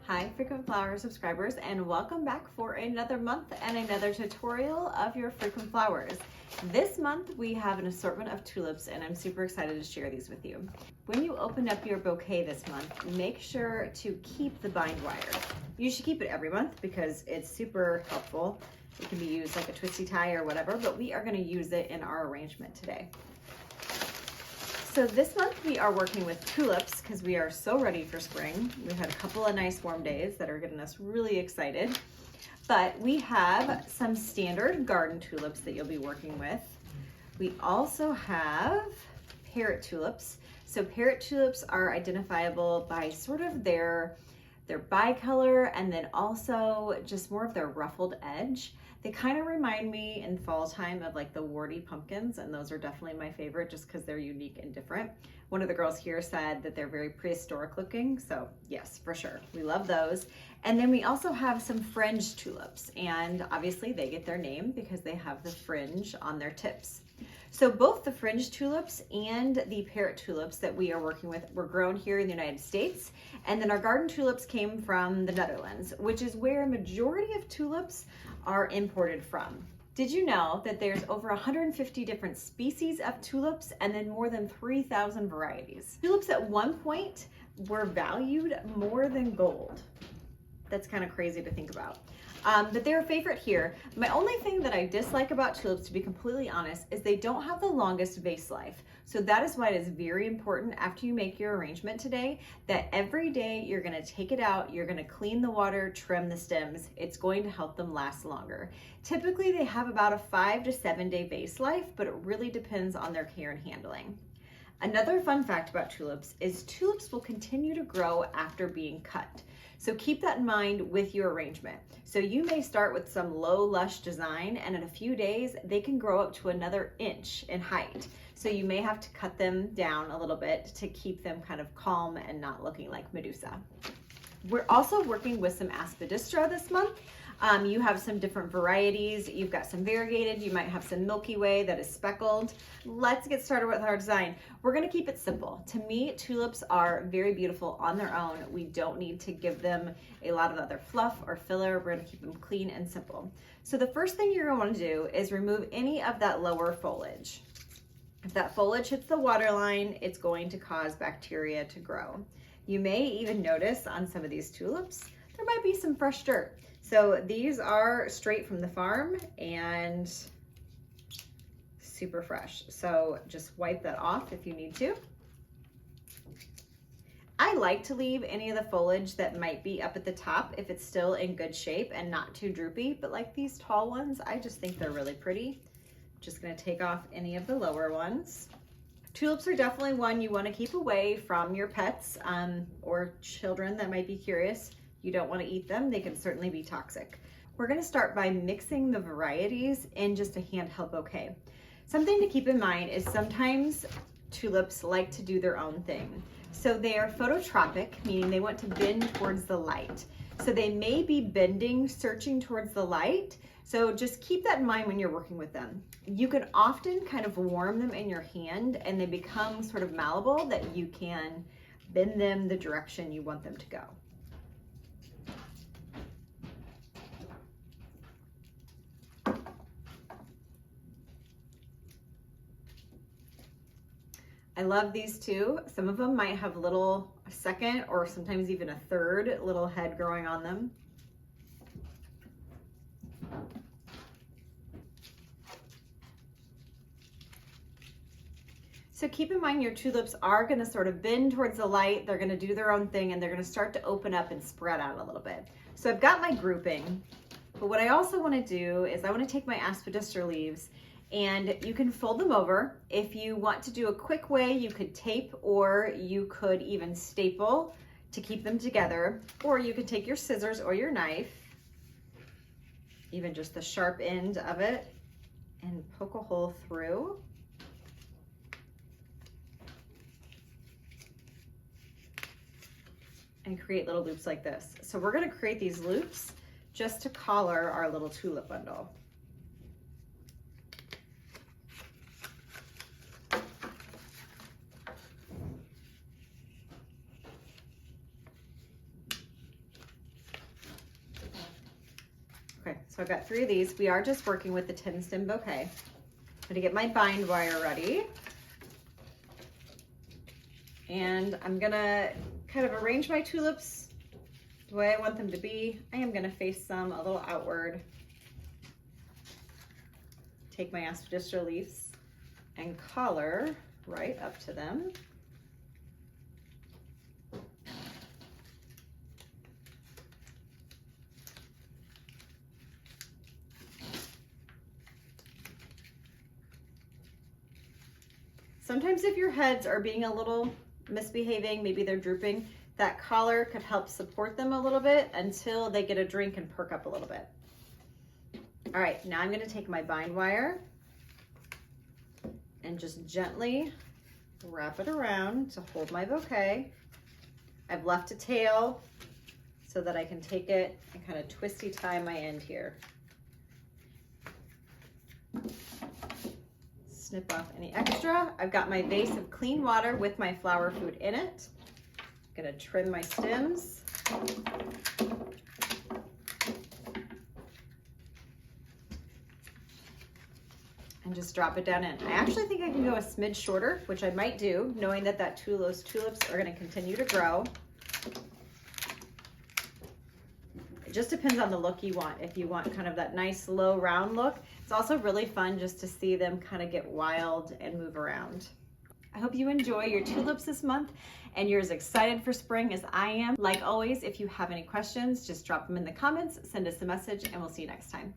Hi frequent flower subscribers, and welcome back for another month and another tutorial of your frequent flowers. This month we have an assortment of tulips and I'm super excited to share these with you. When you open up your bouquet this month, make sure to keep the bind wire. You should keep it every month because it's super helpful. It can be used like a twisty tie or whatever, but we are going to use it in our arrangement today. So this month we are working with tulips because we are so ready for spring. We've had a couple of nice warm days that are getting us really excited. But we have some standard garden tulips that you'll be working with. We also have parrot tulips. So parrot tulips are identifiable by sort of their bicolor and then also just more of their ruffled edge. They kind of remind me in fall time of like the warty pumpkins, and those are definitely my favorite just because they're unique and different. One of the girls here said that they're very prehistoric looking, so yes, for sure. We love those. And then we also have some fringed tulips, and obviously they get their name because they have the fringe on their tips. So both the fringed tulips and the parrot tulips that we are working with were grown here in the United States. And then our garden tulips came from the Netherlands, which is where a majority of tulips are imported from. Did you know that there's over 150 different species of tulips and then more than 3,000 varieties? Tulips at one point were valued more than gold. That's kind of crazy to think about. But they're a favorite here. My only thing that I dislike about tulips, to be completely honest, is they don't have the longest vase life. So that is why it is very important after you make your arrangement today that every day you're going to take it out, you're going to clean the water, trim the stems. It's going to help them last longer. Typically they have about a 5 to 7 day vase life, but it really depends on their care and handling. Another fun fact about tulips is tulips will continue to grow after being cut. So keep that in mind with your arrangement. So you may start with some low lush design and in a few days they can grow up to another inch in height. So you may have to cut them down a little bit to keep them kind of calm and not looking like Medusa. We're also working with some aspidistra this month. You have some different varieties. You've got some variegated. You might have some Milky Way that is speckled. Let's get started with our design. We're going to keep it simple. To me, tulips are very beautiful on their own. We don't need to give them a lot of other fluff or filler. We're going to keep them clean and simple. So the first thing you're going to want to do is remove any of that lower foliage. If that foliage hits the water line, it's going to cause bacteria to grow. You may even notice on some of these tulips, there might be some fresh dirt. So these are straight from the farm and super fresh. So just wipe that off if you need to. I like to leave any of the foliage that might be up at the top if it's still in good shape and not too droopy, but like these tall ones, I just think they're really pretty. Just gonna take off any of the lower ones. Tulips are definitely one you want to keep away from your pets or children that might be curious. You don't want to eat them. They can certainly be toxic. We're going to start by mixing the varieties in just a handheld bouquet. Something to keep in mind is sometimes tulips like to do their own thing. So they are phototrophic, meaning they want to bend towards the light. So they may be bending, searching towards the light. So just keep that in mind when you're working with them. You can often kind of warm them in your hand and they become sort of malleable that you can bend them the direction you want them to go. I love these too. Some of them might have a second or sometimes even a third little head growing on them. So keep in mind your tulips are going to sort of bend towards the light. They're going to do their own thing and they're going to start to open up and spread out a little bit. So I've got my grouping, but what I also want to do is I want to take my aspidistra leaves and you can fold them over. If you want to do a quick way, you could tape or you could even staple to keep them together, or you could take your scissors or your knife, even just the sharp end of it, and poke a hole through. And create little loops like this. So we're going to create these loops just to collar our little tulip bundle. So I've got 3 of these. We are just working with the 10 stem bouquet. I'm gonna get my bind wire ready. And I'm gonna kind of arrange my tulips the way I want them to be. I am gonna face some a little outward. Take my aspidistra leaves and collar right up to them. Sometimes if your heads are being a little misbehaving, maybe they're drooping, that collar could help support them a little bit until they get a drink and perk up a little bit. All right, now I'm gonna take my bind wire and just gently wrap it around to hold my bouquet. I've left a tail so that I can take it and kind of twisty tie my end here. Snip off any extra. I've got my vase of clean water with my flower food in it. I'm gonna trim my stems. And just drop it down in. I actually think I can go a smidge shorter, which I might do, knowing that those tulips are gonna continue to grow. It just depends on the look you want. If you want kind of that nice low round look, it's also really fun just to see them kind of get wild and move around. I hope you enjoy your tulips this month and you're as excited for spring as I am. Like always, if you have any questions, just drop them in the comments, send us a message, and we'll see you next time.